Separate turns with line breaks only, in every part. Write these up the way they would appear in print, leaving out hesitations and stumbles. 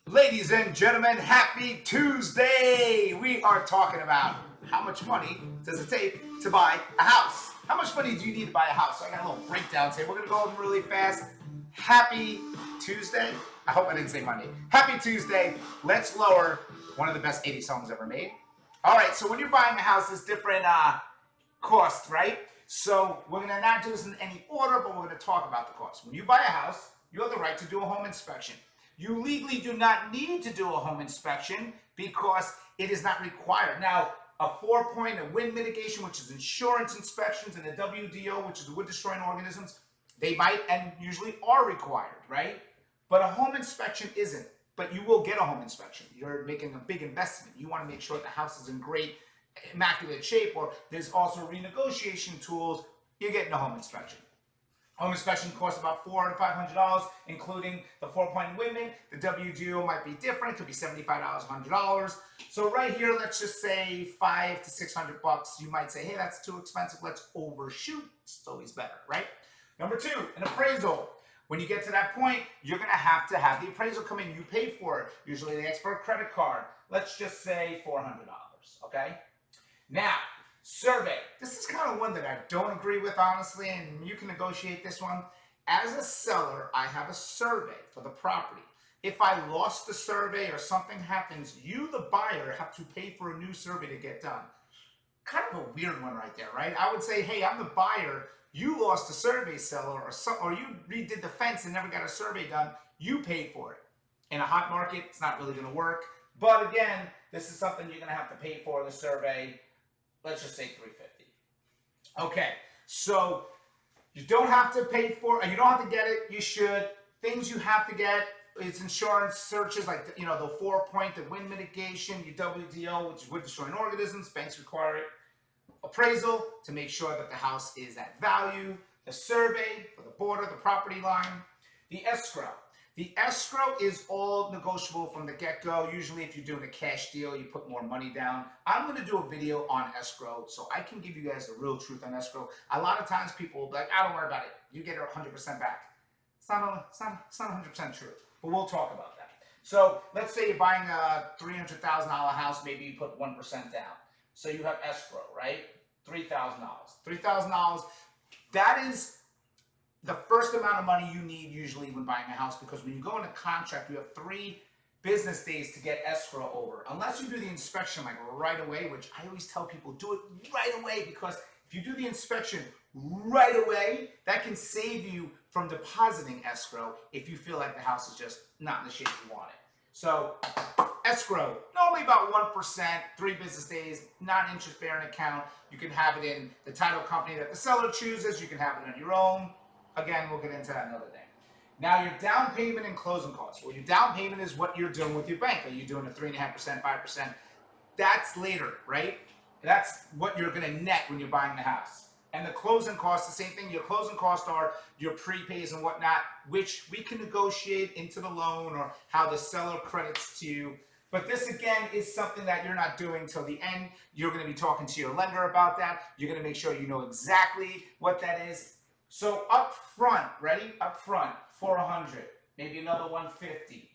Ladies and gentlemen, happy Tuesday! We are talking about how much money does it take to buy a house? How much money do you need to buy a house? So I got a little breakdown today. We're going to go over them really fast. Happy Tuesday. I hope I didn't say Monday. Happy Tuesday. Let's lower one of the best 80 songs ever made. All right, so when you're buying a house, there's different costs, right? So we're going to not do this in any order, but we're going to talk about the cost. When you buy a house, you have the right to do a home inspection. You legally do not need to do a home inspection because it is not required. Now, a 4-point, a wind mitigation, which is insurance inspections, and a WDO, which is the wood destroying organisms, they might and usually are required, right? But a home inspection isn't. But you will get a home inspection. You're making a big investment. You want to make sure the house is in great, immaculate shape, or there's also renegotiation tools. You're getting a home inspection. Home inspection costs about $400 to $500, including the 4-point windming. The WDO might be different; it could be $75, $100. So right here, let's just say $500 to $600. You might say, "Hey, that's too expensive. Let's overshoot." It's always better, right? Number two, an appraisal. When you get to that point, you're going to have the appraisal come in. You pay for it. Usually, they ask for a credit card. Let's just say $400. Okay. Now, survey. This is kind of one that I don't agree with, honestly, and you can negotiate this one. As a seller, I have a survey for the property. If I lost the survey or something happens, you, the buyer, have to pay for a new survey to get done. Kind of a weird one right there, right? I would say, hey, I'm the buyer. You lost a survey, seller, or you redid the fence and never got a survey done. You paid for it. In a hot market, it's not really going to work. But again, this is something you're going to have to pay for, the survey. Let's just say $350. Okay, so you don't have to pay for it. You don't have to get it. You should. Things you have to get, it's insurance searches like, the 4-point, the wind mitigation, your WDO, which is wood destroying organisms. Banks require it. Appraisal to make sure that the house is at value. The survey for the border, the property line. The escrow. The escrow is all negotiable from the get-go. Usually if you're doing a cash deal, you put more money down. I'm going to do a video on escrow so I can give you guys the real truth on escrow. A lot of times people will be like, I don't worry about it. You get it 100% back. It's not 100% true, but we'll talk about that. So let's say you're buying a $300,000 house. Maybe you put 1% down. So you have escrow, right? $3,000. $3,000. That is the first amount of money you need usually when buying a house, because when you go into contract, you have 3 business days to get escrow over. Unless you do the inspection like right away, which I always tell people, do it right away, because if you do the inspection right away, that can save you from depositing escrow if you feel like the house is just not in the shape you want it. So escrow, normally about 1%, 3 business days, non-interest bearing account. You can have it in the title company that the seller chooses. You can have it on your own. Again, we'll get into that another day. Now, your down payment and closing costs. Well, your down payment is what you're doing with your bank. Are you doing a 3.5%, 5%? That's later, right? That's what you're going to net when you're buying the house. And the closing costs, the same thing. Your closing costs are your prepays and whatnot, which we can negotiate into the loan or how the seller credits to you. But this, again, is something that you're not doing till the end. You're going to be talking to your lender about that. You're going to make sure you know exactly what that is. So up front, ready? Up front, $400, maybe another $150,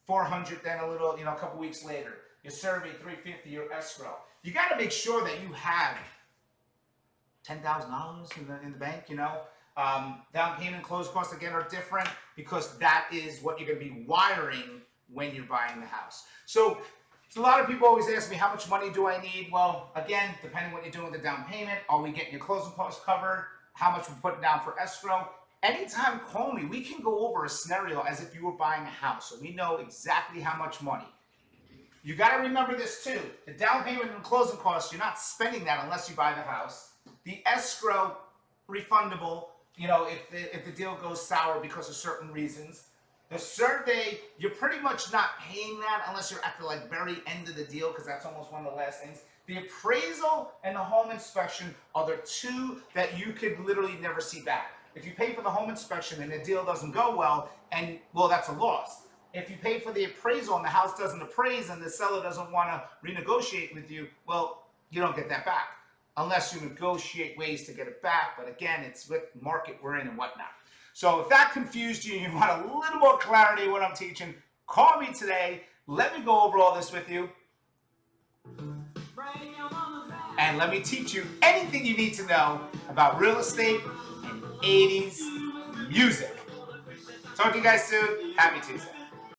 $400, then a little, a couple weeks later. Your survey, $350, your escrow. You got to make sure that you have $10,000 in the bank, Down payment, closing costs, again, are different because that is what you're going to be wiring when you're buying the house. So a lot of people always ask me, how much money do I need? Well, again, depending what you're doing with the down payment, are we getting your closing costs covered? How much we're putting down for escrow? Anytime, call me. We can go over a scenario as if you were buying a house, so we know exactly how much money. You got to remember this too. The down payment and closing costs, you're not spending that unless you buy the house. The escrow, refundable, if the deal goes sour because of certain reasons. The survey, you're pretty much not paying that unless you're at the very end of the deal, because that's almost one of the last things. The appraisal and the home inspection are the 2 that you could literally never see back. If you pay for the home inspection and the deal doesn't go well, that's a loss. If you pay for the appraisal and the house doesn't appraise and the seller doesn't want to renegotiate with you, well, you don't get that back unless you negotiate ways to get it back. But again, it's with market we're in and whatnot. So if that confused you and you want a little more clarity of what I'm teaching, Call me today. Let me go over all this with you. And let me teach you anything you need to know about real estate and 80s music. Talk to you guys soon. Happy Tuesday.